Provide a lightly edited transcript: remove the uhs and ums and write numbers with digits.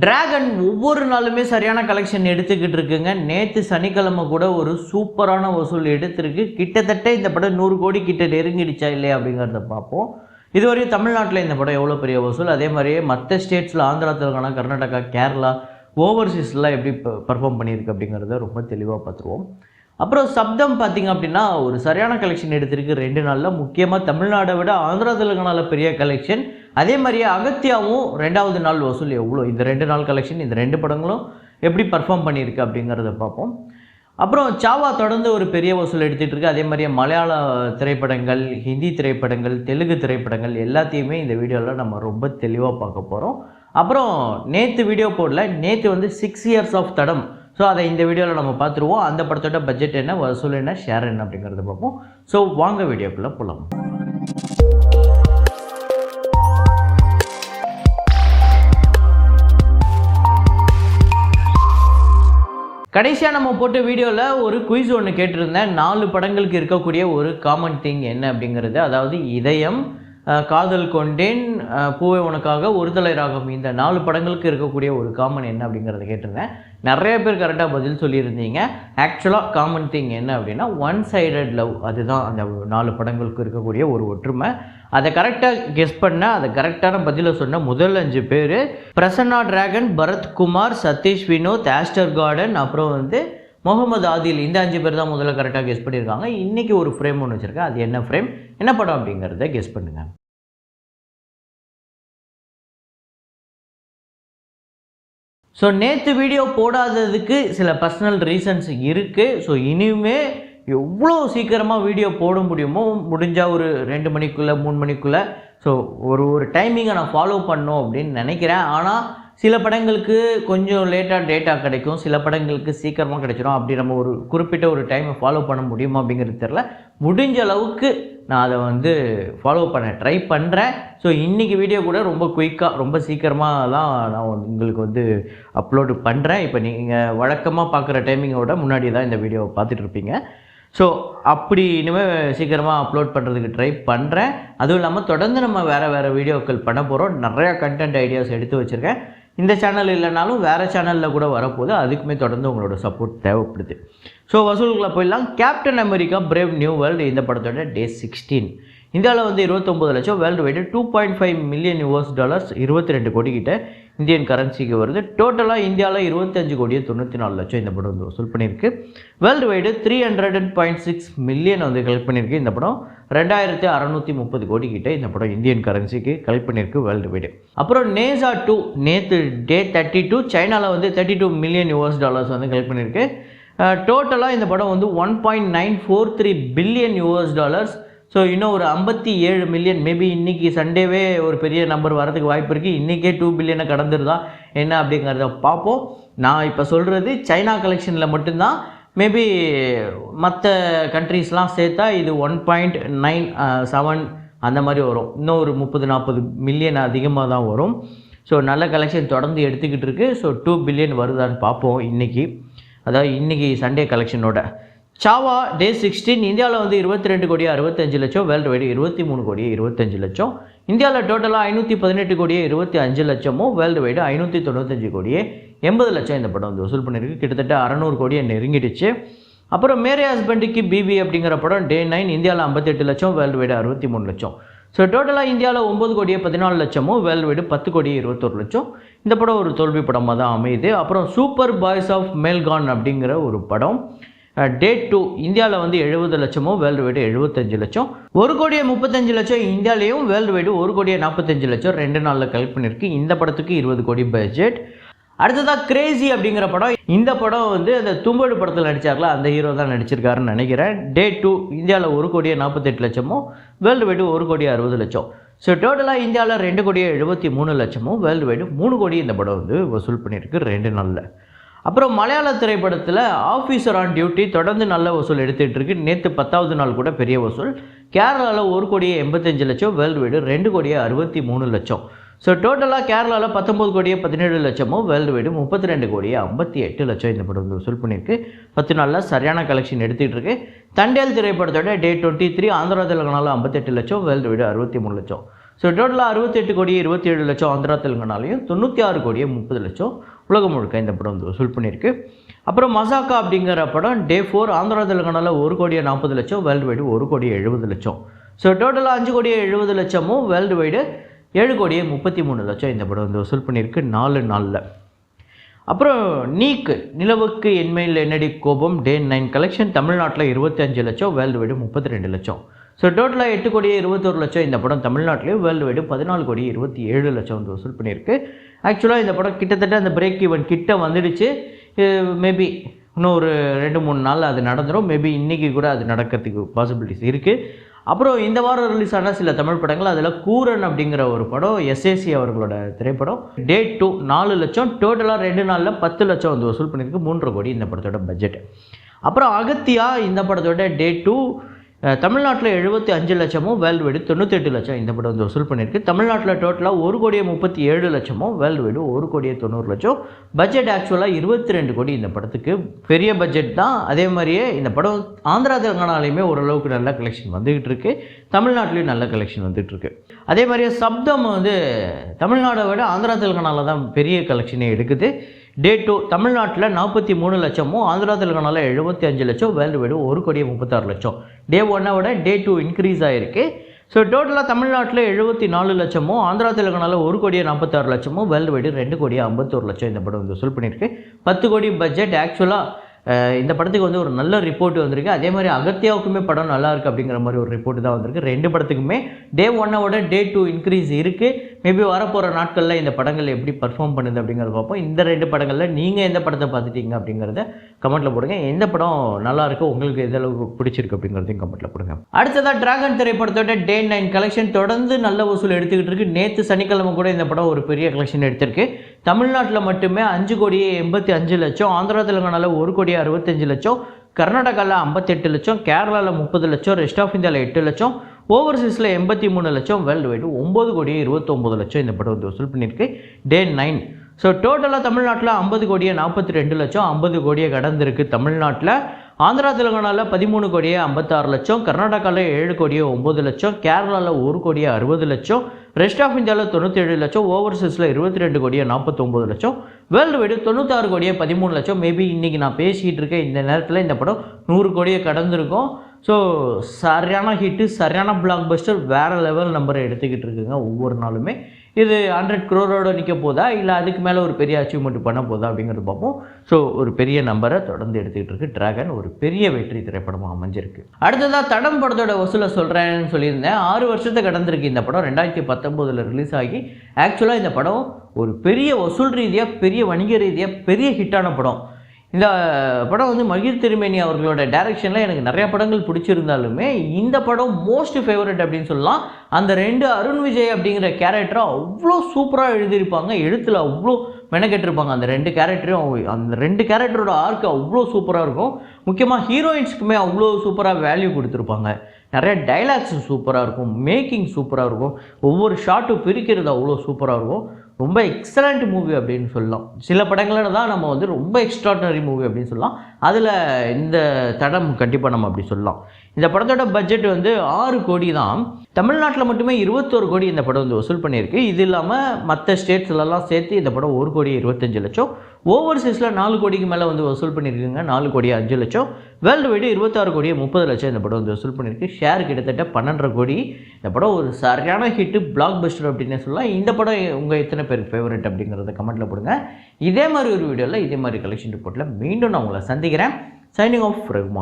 Dragon ஒவ்வொரு நாளுமே சரியான கலெக்ஷன் எடுத்துக்கிட்டு இருக்குங்க. நேற்று சனிக்கிழமை கூட ஒரு சூப்பரான வசூல் எடுத்திருக்கு. கிட்டத்தட்ட இந்த படம் 100 கோடி கிட்ட நெருங்கிடுச்சா இல்லையா அப்படிங்கிறத பார்ப்போம். இதுவரையும் தமிழ்நாட்டில் இந்த படம் எவ்வளோ பெரிய வசூல், அதே மாதிரியே மற்ற ஸ்டேட்ஸில் ஆந்திரா, தெலுங்கானா, கர்நாடகா, கேரளா, ஓவர்சீஸ்லாம் எப்படி பர்ஃபார்ம் பண்ணியிருக்கு அப்படிங்கிறத ரொம்ப தெளிவாக பார்த்துருவோம். அப்புறம் சப்தம் பார்த்திங்க அப்படின்னா ஒரு சரியான கலெக்ஷன் எடுத்திருக்கு 2 நாளில். முக்கியமாக தமிழ்நாடை விட ஆந்திரா, தெலுங்கானாவில் பெரிய கலெக்ஷன். அதே மாதிரியே அகத்தியாவும் 2வது நாள் வசூல் எவ்வளோ, இந்த 2 நாள் கலெக்ஷன், இந்த 2 படங்களும் எப்படி பர்ஃபார்ம் பண்ணியிருக்கு அப்படிங்கிறத பார்ப்போம். அப்புறம் சாவா தொடர்ந்து ஒரு பெரிய வசூல் எடுத்துகிட்டு இருக்கு. அதே மாதிரியே மலையாள திரைப்படங்கள், ஹிந்தி திரைப்படங்கள், தெலுங்கு திரைப்படங்கள் எல்லாத்தையுமே இந்த வீடியோவில் நம்ம ரொம்ப தெளிவாக பார்க்க போகிறோம். அப்புறம் நேற்று வீடியோ போடல, நேற்று வந்து 6 இயர்ஸ் ஆஃப் தடம். ஸோ அதை இந்த வீடியோவில் நம்ம பார்த்துருவோம். அந்த படத்தோட பட்ஜெட் என்ன, வசூல் என்ன, ஷேர் என்ன அப்படிங்கிறத பார்ப்போம். ஸோ வாங்க வீடியோக்குள்ளே போகலாம். கடைசியாக நம்ம போட்ட வீடியோவில் ஒரு குயிஸ் ஒன்று கேட்டிருந்தேன். 4 படங்களுக்கு இருக்கக்கூடிய ஒரு காமன் திங் என்ன அப்படிங்கிறது. அதாவது இதயம், காதல் கொண்டேன், பூவை உனக்காக, ஒரு தலை ராகம், இந்த 4 படங்களுக்கு இருக்கக்கூடிய ஒரு காமன் என்ன அப்படிங்கிறத கேட்டிருந்தேன். நிறைய பேர் கரெக்டாக பதில் சொல்லியிருந்தீங்க. ஆக்சுவலாக காமன் திங் என்ன அப்படின்னா ஒன் சைடட் லவ். அதுதான் அந்த 4 படங்களுக்கு இருக்கக்கூடிய ஒரு ஒற்றுமை. அதை கரெக்டாக கெஸ் பண்ண, அதை கரெக்டான பதிலை சொன்ன முதல் 5 பேர் Prasanna dragon, Bharathkumar, Satish Vinod, aster garden, அப்புறம் வந்து முகமது ஆதில். இந்த 5 பேர் தான் முதல்ல கரெக்டாக கெஸ் பண்ணியிருக்காங்க. இன்றைக்கி ஒரு ஃப்ரேம் ஒன்று வச்சுருக்கேன். அது என்ன ஃப்ரேம், என்ன படம் அப்படிங்கிறத கெஸ் பண்ணுங்கள். ஸோ நேற்று வீடியோ போடாததுக்கு சில பர்சனல் ரீசன்ஸ் இருக்குது. ஸோ இனிமே எவ்வளோ சீக்கிரமாக வீடியோ போட முடியுமோ, முடிஞ்சால் ஒரு 2 மணிக்குள்ளே 3 மணிக்குள்ளே ஸோ ஒரு டைமிங்கை நான் ஃபாலோ பண்ணோம் அப்படின்னு நினைக்கிறேன். ஆனால் சில படங்களுக்கு கொஞ்சம் லேட்டாக டேட்டா கிடைக்கும், சில படங்களுக்கு சீக்கிரமாக கிடைச்சிடும். அப்படி நம்ம ஒரு குறிப்பிட்ட ஒரு டைமை ஃபாலோ பண்ண முடியுமா அப்படிங்கிறது தெரில. முடிஞ்ச அளவுக்கு நான் அதை வந்து ஃபாலோ பண்ண ட்ரை பண்ணுறேன். ஸோ இன்றைக்கி வீடியோ கூட ரொம்ப குயிக்காக, ரொம்ப சீக்கிரமாக தான் நான் உங்களுக்கு வந்து அப்லோடு பண்ணுறேன். இப்போ நீங்கள் வழக்கமாக பார்க்குற டைமிங்கோட முன்னாடி தான் இந்த வீடியோவை பார்த்துட்டு இருப்பீங்க. ஸோ அப்படி இனிமேல் சீக்கிரமாக அப்லோட் பண்ணுறதுக்கு ட்ரை பண்ணுறேன். அதுவும் இல்லாமல் தொடர்ந்து நம்ம வேறு வீடியோக்கள் பண்ண போகிறோம். நிறையா கண்டென்ட் ஐடியாஸ் எடுத்து வச்சுருக்கேன். இந்த சேனல் இல்லைனாலும் வேறு சேனலில் கூட வரப்போகுது. அதுக்குமே தொடர்ந்து உங்களோட சப்போர்ட் தேவைப்படுது. ஸோ வசூலுக்குள்ளே போயிடலாம். Captain America brave new world இந்த படத்தோட டே 16 இந்தியாவில் வந்து 29 லட்சம், வேர்ல்டு வைடு $2.5 மில்லியன், 22 கோடி கிட்ட இந்தியன் கரன்சிக்கு வருது. டோட்டலாக இந்தியாவில் 25 கோடியே 94 லட்சம் இந்த படம் வந்து வசூல் பண்ணியிருக்கு. வேர்ல்டு வைடு 300.6 மில்லியன் வந்து கலெக்ட் பண்ணியிருக்கு. இந்த படம் 2630 கோடி கிட்ட இந்த படம் இந்தியன் கரன்சிக்கு கலெக்ட் பண்ணியிருக்கு வேர்ல்டு வைடு. அப்புறம் நேசா 2 நேற்று டே 32 சைனாவில் வந்து $32 மில்லியன் வந்து கலெக்ட் பண்ணியிருக்கு. டோட்டலாக இந்த படம் வந்து $1.943 பில்லியன். ஸோ இன்னும் ஒரு 57 மில்லியன், மேபி இன்றைக்கி சண்டேவே ஒரு பெரிய நம்பர் வரதுக்கு வாய்ப்பு இருக்குது. இன்றைக்கே 2 பில்லியனை கடந்துருதா என்ன அப்படிங்கிறத பார்ப்போம். நான் இப்போ சொல்கிறது சைனா கலெக்ஷனில் மட்டும்தான். மேபி மற்ற கண்ட்ரீஸ்லாம் சேர்த்தா இது 1.97 அந்த மாதிரி வரும். இன்னும் ஒரு 30-40 மில்லியன் அதிகமாக தான் வரும். ஸோ நல்ல கலெக்ஷன் தொடர்ந்து எடுத்துக்கிட்டு இருக்குது. ஸோ 2 பில்லியன் வருதான்னு பார்ப்போம் இன்றைக்கி, அதாவது இன்றைக்கி சண்டே கலெக்ஷனோட. சாவா டே 16 இந்தியாவில் வந்து 22 கோடியே 65 லட்சம், வேர்ல்டு வைடு 23 கோடியே 25 லட்சம். இந்தியாவில் டோட்டலாக 518 கோடியே 25 லட்சமும், வேர்ல்டு வைடு 595 கோடியே 80 லட்சம் இந்த படம் வந்து வசூல் பண்ணியிருக்கு. கிட்டத்தட்ட 600 கோடியை நெருங்கிடுச்சு. அப்புறம் மேரே ஹஸ்பண்டுக்கு பிபி அப்படிங்கிற படம் டே 9 இந்தியாவில் 58 லட்சம், வேர்ல்டு வைடு 63 லட்சம். ஸோ டோட்டலாக இந்தியாவில் 9 கோடியே 14 லட்சமும், வேர்ல்டு வைடு 10 கோடியே 21 லட்சம். இந்த படம் ஒரு தோல்வி படமாக தான் அமையுது. அப்புறம் சூப்பர் பாய்ஸ் ஆஃப் மேல்கான் அப்படிங்கிற ஒரு படம் டே 2 இந்தியாவில் வந்து 70 லட்சமும், வேர்ல்டு வைடு 75 லட்சம். 1 கோடியே 35 லட்சம் இந்தியாவிலையும், வேர்ல்டு வைடு 1 கோடியே 45 லட்சம் 2 நாளில் கலெக்ட் பண்ணியிருக்கு. இந்த படத்துக்கு 20 கோடி பட்ஜெட். அடுத்ததாக கிரேசி அப்படிங்கிற படம். இந்த படம் வந்து அந்த தும்படு படத்தில் நடித்தார்களா அந்த ஹீரோ தான் நடிச்சிருக்காருன்னு நினைக்கிறேன். டே 2 இந்தியாவில் 1 கோடியே 48 லட்சமும், வேர்ல்டு வைடு 1 கோடியே 60 லட்சம். ஸோ டோட்டலாக இந்தியாவில் 2 கோடியே 73 லட்சமும், வேர்ல்டு வைடு 3 கோடி இந்த படம் வந்து வசூல் பண்ணியிருக்கு 2 நாளில். அப்புறம் மலையாள திரைப்படத்தில் ஆஃபீஸர் ஆன் டியூட்டி தொடர்ந்து நல்ல வசூல் எடுத்துகிட்டு இருக்கு. நேற்று 10வது நாள் கூட பெரிய வசூல். கேரளாவில் 1 கோடியே 85 லட்சம், வேர்ல்டு வைடு 2 கோடியே 63 லட்சம். ஸோ டோட்டலாக கேரளாவில் 19 கோடியே 17 லட்சமும், வேர்ல்டு வைடு 32 கோடியே 58 லட்சம் இந்த படம் வந்து வசூல் பண்ணியிருக்கு. 10 நாளில் சரியான கலெக்ஷன் எடுத்துகிட்டு இருக்கு. தண்டேல் திரைப்படத்தோட டே 23 ஆந்திரா தெலுங்கானாவில் 58 லட்சம், வேர்ல்டு வைடு 63 லட்சம். ஸோ டோட்டலாக 68 கோடியே 27 லட்சம் ஆந்திரா தெலுங்கானாலையும் 96 கோடியே 30 லட்சம் உலகம் முழுக்க இந்த படம் வந்து வசூல் பண்ணியிருக்கு. அப்புறம் மசாக்கா அப்படிங்கிற படம் டே 4 ஆந்திரா தெலுங்கானாவில் 1 கோடியே 40 லட்சம், வேர்ல்டு வைடு 1 கோடியே 70 லட்சம். ஸோ டோட்டலாக 5 கோடியே 70 லட்சமும் வேர்ல்டு வைடு 7 கோடியே 33 லட்சம் இந்த படம் வந்து வசூல் பண்ணியிருக்கு 4 நாளில். அப்புறம் நீக் நிலவுக்கு என்மையில் என்னடி கோபம் டே 9 கலெக்ஷன் தமிழ்நாட்டில் 25 லட்சம், வேர்ல்டு வைடு 32 லட்சம். ஸோ டோட்டலாக 8 கோடியே 21 லட்சம் இந்த படம் தமிழ்நாட்டிலையும், வேர்ல்டு வைடு 14 கோடியே 27 லட்சம் வந்து வசூல் பண்ணியிருக்கு. ஆக்சுவலாக இந்த படம் கிட்டத்தட்ட அந்த பிரேக் ஈவன் கிட்ட வந்துடுச்சு. மேபி இன்னும் ஒரு 2-3 நாளில் அது நடந்துடும். மேபி இன்றைக்கி கூட அது நடக்கிறதுக்கு பாசிபிலிட்டிஸ் இருக்குது. அப்புறம் இந்த வாரம் ரிலீஸ் ஆன சில தமிழ் படங்கள், அதில் கூரன் அப்படிங்கிற ஒரு படம் எஸ்ஏசி அவர்களோட திரைப்படம் டே 2 4 லட்சம், டோட்டலாக 2 நாளில் 10 லட்சம் வந்து வசூல் பண்ணியிருக்கு, 3.5 கோடி இந்த படத்தோட பட்ஜெட். அப்புறம் அகத்தியா இந்த படத்தோட டே 2 தமிழ்நாட்டில் 75 லட்சமும், வேர்ல்டு வைடு 98 லட்சம் இந்த படம் வந்து வசூல் பண்ணியிருக்கு. தமிழ்நாட்டில் டோட்டலாக 1 கோடியே 37 லட்சமும், வேர்ல்டு வைடு 1 கோடியே 90 லட்சம். பட்ஜெட் ஆக்சுவலாக 22 கோடி இந்த படத்துக்கு, பெரிய பட்ஜெட் தான். அதே மாதிரியே இந்த படம் ஆந்திரா தெலுங்கானாலையுமே ஓரளவுக்கு நல்ல கலெக்ஷன் வந்துகிட்டு இருக்கு, தமிழ்நாட்டிலையும் நல்ல கலெக்ஷன் வந்துட்டு இருக்கு. அதே மாதிரியே சப்தம் வந்து தமிழ்நாடை விட ஆந்திரா தெலுங்கானாவில் தான் பெரிய கலெக்ஷனே எடுக்குது. டே 2 தமிழ்நாட்டில் 43 லட்சமும், ஆந்திரா தெலுங்கானாவில் 75 லட்சம், வேர்ல்டு வைடு 1 கோடியே 36 லட்சம். டே 1 விட டே 2 இன்க்ரீஸ் ஆகிருக்கு. ஸோ டோட்டலாக தமிழ்நாட்டில் 74 லட்சமும், ஆந்திரா தெலுங்கானாவில் 1 கோடியே 46 லட்சமும், வேர்ல்டு வைடு 2 கோடியே 51 லட்சம் இந்த படம் வந்து வசூல் பண்ணியிருக்கு. 10 கோடி பட்ஜெட். ஆக்சுவலாக இந்த படத்துக்கு வந்து ஒரு நல்ல ரிப்போர்ட் வந்திருக்கு. அதே மாதிரி அகத்தியாவுக்குமே படம் நல்லா இருக்குது அப்படிங்கிற மாதிரி ஒரு ரிப்போர்ட் தான் வந்திருக்கு. 2 படத்துக்குமே டே 1 விட டே 2 இன்க்ரீஸ் இருக்குது. மேபி வரப்போகிற நாட்களில் இந்த படங்கள் எப்படி பர்ஃபார்ம் பண்ணுது அப்படிங்கிறத பார்ப்போம். இந்த 2 படங்களில் நீங்கள் எந்த படத்தை பார்த்துட்டீங்க அப்படிங்கிறத கமெண்ட்டில் போடுங்க. எந்த படம் நல்லா இருக்குது, உங்களுக்கு எதளவுக்கு பிடிச்சிருக்கு அப்படிங்கிறதையும் கமெண்ட்டில் போடுங்க. அடுத்ததாக டிராகன் திரைப்படத்தோட டே 9 கலெக்ஷன் தொடர்ந்து நல்ல வசூல் எடுத்துக்கிட்டு இருக்கு. நேற்று சனிக்கிழமை கூட இந்த படம் ஒரு பெரிய கலெக்ஷன் எடுத்திருக்கு. தமிழ்நாட்டில் மட்டுமே 5 கோடியே 85 லட்சம், ஆந்திரா தெலுங்கானாவில் 1 கோடியே 65 லட்சம், கர்நாடகாவில் 58 லட்சம், கேரளாவில் 30 லட்சம், ரெஸ்ட் ஆஃப் இந்தியாவில் 8 லட்சம், ஓவர்சீஸில் 83 லட்சம், வேர்ல்டு வைடு 9 கோடியே 29 லட்சம் இந்த படம் வந்து வசூல் பண்ணியிருக்கு டே 9. ஸோ டோட்டலாக தமிழ்நாட்டில் 50 கோடியே 42 லட்சம், 50 கோடியே கடந்திருக்கு தமிழ்நாட்டில். ஆந்திரா தெலுங்கானாவில் 13 கோடியே 56 லட்சம், கர்நாடகாவில் 7 கோடியே 9 லட்சம், கேரளாவில் 1 கோடியே 60 லட்சம், ரெஸ்ட் ஆஃப் இந்தியாவில் 97 லட்சம், ஓவர்சீஸில் 22 கோடியே 49 லட்சம், வேர்ல்டு வைடு 96 கோடியே 13 லட்சம். மேபி இன்றைக்கி நான் பேசிகிட்டு இருக்கேன் இந்த நேரத்தில் இந்த படம் 100 கோடியே கடந்திருக்கும். ஸோ சரியான ஹிட்டு, சரியான பிளாக் பஸ்டர், வேறு லெவல் நம்பரை எடுத்துக்கிட்டு இருக்குங்க ஒவ்வொரு நாளுமே. இது 100 crore நிற்க போதா, இல்லை அதுக்கு மேலே ஒரு பெரிய அச்சீவ்மெண்ட் பண்ண போதா அப்படிங்கிறது பார்ப்போம். ஸோ ஒரு பெரிய நம்பரை தொடர்ந்து எடுத்துக்கிட்டு இருக்கு டிராகன், ஒரு பெரிய வெற்றி திரைப்படமாக அமைஞ்சிருக்கு. அடுத்ததாக தடம் படத்தோட வசூலை சொல்கிறேன்னு சொல்லியிருந்தேன். 6 வருஷத்தை கடந்திருக்கு இந்த படம். 2019 ரிலீஸ் ஆகி ஆக்சுவலாக இந்த படம் ஒரு பெரிய வசூல் ரீதியாக, பெரிய வணிக ரீதியாக பெரிய ஹிட்டான படம். இந்த படம் வந்து மகிழ் திருமேனி அவர்களோட டைரக்ஷனில் எனக்கு நிறையா படங்கள் பிடிச்சிருந்தாலுமே இந்த படம் மோஸ்ட் ஃபேவரட் அப்படின்னு சொல்லலாம். அந்த 2 அருண் விஜய் அப்படிங்கிற கேரக்டரை அவ்வளோ சூப்பராக எழுதியிருப்பாங்க, எழுத்தில் அவ்வளோ மெனக்கெட்டிருப்பாங்க. அந்த 2 கேரக்டரும், அந்த 2 கேரக்டரோட ஆர்க்கு அவ்வளோ சூப்பராக இருக்கும். முக்கியமாக ஹீரோயின்ஸ்க்குமே அவ்வளோ சூப்பராக வேல்யூ கொடுத்துருப்பாங்க. நிறைய டைலாக்ஸ் சூப்பராக இருக்கும், மேக்கிங் சூப்பராக இருக்கும், ஒவ்வொரு ஷாட்டும் பிரிக்கிறது அவ்வளோ சூப்பராக இருக்கும். ரொம்ப எக்ஸலண்ட் மூவி அப்படின்னு சொல்லலாம். சில படங்களில் தான் நம்ம வந்து ரொம்ப எக்ஸ்ட்ராடினரி மூவி அப்படின்னு சொல்லலாம். அதில் இந்த தடம் கண்டிப்பாக நம்ம அப்படி சொல்லலாம். இந்த படத்தோட பட்ஜெட் வந்து 6 கோடி தான். தமிழ்நாட்டில் மட்டுமே 21 கோடி இந்த படம் வந்து வசூல் பண்ணியிருக்கு. இது இல்லாமல் மற்ற ஸ்டேட்ஸ்லலாம் சேர்த்து இந்த படம் 1 கோடி 25 லட்சம், ஓவர்சீஸில் 4 கோடிக்கு மேலே வந்து வசூல் பண்ணியிருக்குங்க, 4 கோடி 5 லட்சம், வேர்ல்டு வைடு 26 கோடி 30 லட்சம் இந்த படம் வந்து வசூல் பண்ணியிருக்கு. ஷேர் கிட்டத்தட்ட 12.5 கோடி. இந்த படம் ஒரு சரியான ஹிட்டு, பிளாக் பஸ்டர் அப்படின்னு சொல்லலாம். இந்த படம் உங்கள் எத்தனை பேருக்கு ஃபேவரட் அப்படிங்கிறத கமெண்ட்டில் போடுங்க. இதே மாதிரி ஒரு வீடியோவில் இதே மாதிரி கலெக்ஷன் ரிப்போர்ட்டில் மீண்டும் நான் உங்களை சந்திக்கிறேன். Signing off Rahman.